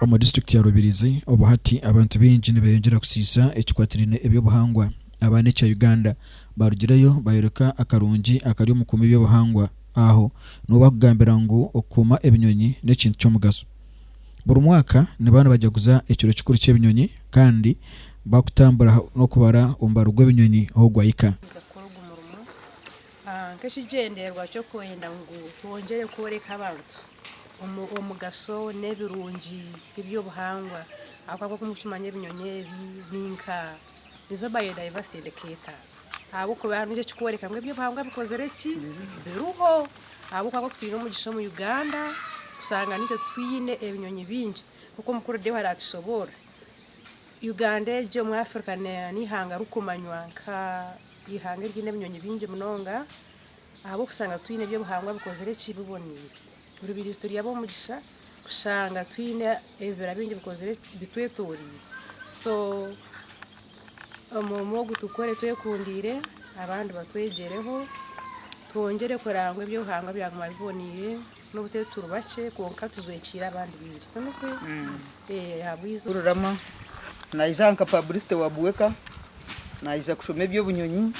Omu district ya Rubirizi obuhati abantu bengi nibeyongera kusisa ekikwatirine ebyobuhangwa. Abana cha Uganda barugirayo bayereka akarungi akari omu kuma ebyobuhangwa aho nuba kugambira ngo okuma ebinyonyi n'ekintu ky'omugaso. Buri mwaka nibana bajaguza ekiro kikuru cy'ebinyonyi kandi bakutambura no kubara ombaro gw'ebinyonyi aho gwayika. Nk'ekigendererwa cyo kwenda ngo twongere koreka abantu omugaso n'ebirungi by'obuhangwa akwako kumushimanya ebinyonyi ebi ninka nizo biodiversity indicators abo kuba nje kikoreka ngo ebyobuhangwa bikozere ki biruho abo kwako kutira umugisha mu Uganda kusanga nite twine ebinyonyi bingi kuko mukuru de waratusobora Uganda je mu Africa ni hanga rukumanywa nka ihanga ryine ebinyonyi bingi munonga abo kusanga twine ebyobuhangwa bikozere ki bibonire Rubirizi turi abo mugisha kusanga twine ebira bingi bikozere bitwetoriye so omumo gutukore twekundire abandi batwegereho twongere kurangwa ebyobuhangwa byaguma bibonire n'obuteturu bace konka tuzwekira abandi bingi tonokwe habwizo ururama nayijanka publicity wabuweka nayija kushoma ebyobunyonyi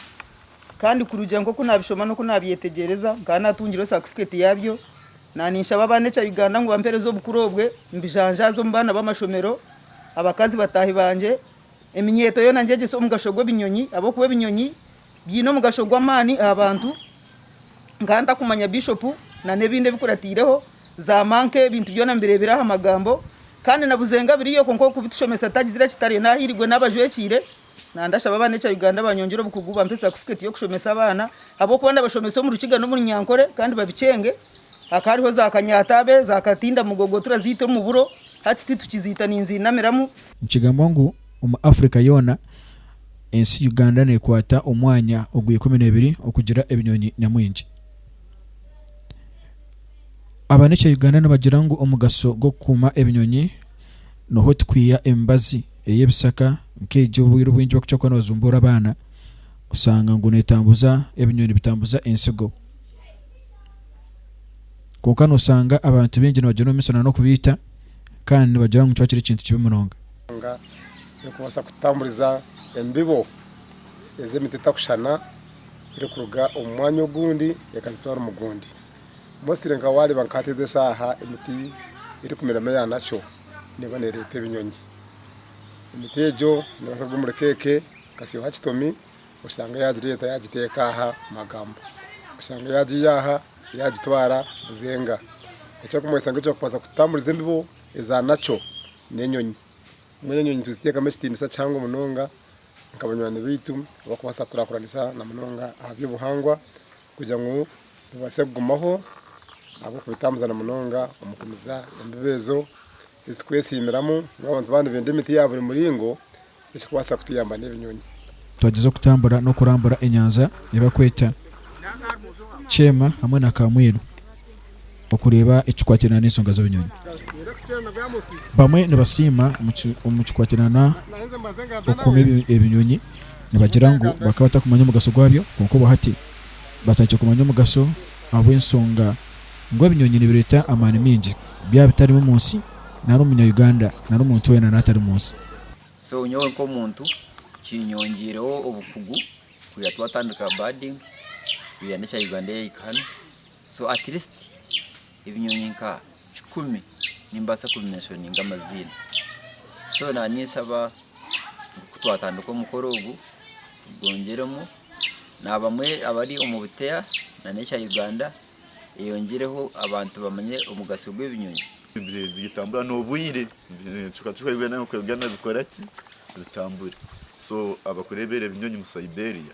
kandi kurujya ngo kunabishoma no kunabyetegereza kana tungiro certificate yabyo nanisha babane cha Uganda ngo bamperezo bukurobwe mbijanjazo mbana bamashomero abakazi batahi banje eminyeto yo nanjeje so mugashogwa binyonyi abo kuba binyonyi byino mugashogwa mani abantu nganda kumanya bishop na nebinde bikuratireho za manke bintu byona mbirebera amagambo kandi nabuzenga biriyo konko kubitushomesa tagizira kitari nahirigwe nabajwekire nandasha babane cha Uganda banyongero bukuguba mpesa certificate yo kushomesa abana abo kubanda bashomesa mu rukiga no muri nyankore kandi babicenge akariho za kanyatabe za katinda mugogo turazite mu buro hati tukizita ninzi nameramu nkigambo ngo mu Africa yona ensi Uganda ne kwata omwanya oguye 12 okugira ebinyonyi nyamwingi. Abane cha Uganda nabagira ngo omugaso go kuma ebinyonyi noho tukwiya embazi eyebisaka nkejo bwiro bwinji bakuchakwa n'abazumbura abana usanga ngo netambuza ebinyonyi bitambuza ensigo kokano usanga abantu bengi nabajya no misana no kubita kandi bagira ngo cyakire ikintu kibe munonga yo kubasa kutamburiza embibo ezemiteta kushana iri kuruga omwanya ogundi yakaziswara umugundi mostire nga wali bankateze saha emiti iri kumirama ya nacho nebanerete binyonyi emitejo nibasabwa murekeke kasiyo hachitomi usanga yazireta yagiteka aha magambo usanga yagiyaha yagitwara buzenga ecyo kumwesanga cyo kupasa kutamburiza embibo eza nacho nenyonyi mwene nyonyi tuziteka mestinisa cyangwa munonga nkabanywana bitu bakubasa kurakuranisa na munonga abyobuhangwa kugira ngo tubase kugumaho abo kubitambuza na munonga umukumiza embibezo izitwesimiramo n'abantu bandi bende imiti yabo muringo icyo kubasa kutiyamba n'ebinyonyi twagize kutambura no kurambura enyanza yabakweta chema hamwe na kamwiru okureba ekikwatirana n'ensonga z'ebinyonyi bamwe nibasima omukikwatirana okuma ebinyonyi nibagira ngo bakabata kumanya omugaso gwabyo kuko bahati batacye kumanya omugaso abw'ensonga ngo ebinyonyi nibireta amani mingi bya bitari mu munsi nari umunya Uganda nari umuntu wena natari munsi so nyowe ko muntu kinyongireho obukugu kuya twatandika birding kuyanisha Uganda ikana so at least ibinyonyi nka 10 nimbasa kubimensioninga amazina so nanisaba kutwatandika umukorogu gongeremo nabamwe abari umubuteya na necha Uganda iyongireho abantu bamenye umugaso gw'ebinyonyi bitambura no buyire tukatukayibwa no kwegana bikoraki bitambure so abakurebere ebinyonyi mu Siberia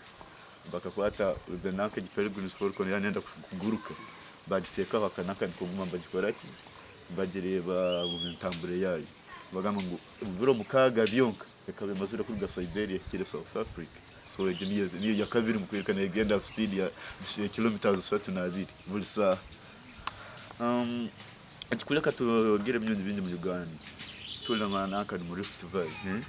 bakakwata benake giperegunis for ko yanenda kuguruka bagiteka bakanaka nikuguma bagikoraki bagireba ubintambure yayo bagamba ngo uburo mukaga byonka ekabe mazura kuri Siberia kire South Africa so ejimiyeze niyo yakabiri mukwerekana igenda speed ya kilometers 32 buri saa agikuleka tugere ebinyonyi bingi mu Uganda tulamana akadi mu Rift Valley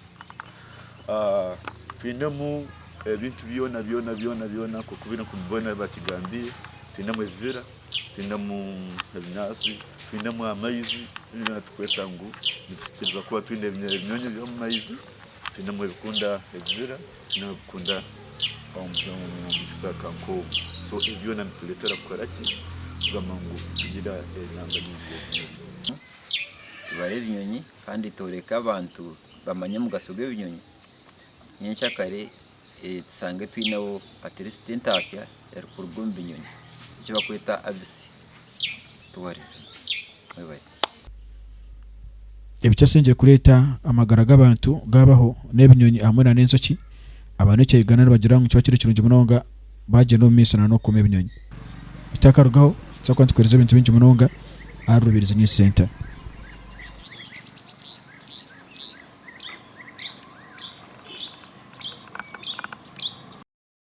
twinemu ebintu byona ko kubina kubona bakigambiye twinemu evira twinemu ebinyasi twinemu amaizi tukweta ngu nitusikiriza kuba twine ebinyonyi by'omu maizi twinemu ebikunda ebibira twinemu ebikunda omusaka nk'obu so ebyo byona nituleetera kukora ki kugamba ngu tugira enanga nyingi tubare ebinyonyi kandi toreka abantu bamanye omugaso gw'ebinyonyi nyenkya kare tusange twineho atirisiti entaasya erikuruga omu binyonyi eki bakweta abisi tuwarize ebikyasingire kureeta amagara g'abantu gabaho n'ebinyonyi hamwe na n'enjoki abantu ekyayugana nibagira ngu kiba kiri kirungi munonga bagenda omu maiso n'okukuma ebinyonyi bitakarugaho tusakuba nitukuhereza ebintu bingi munonga aha Rubirizi News Center.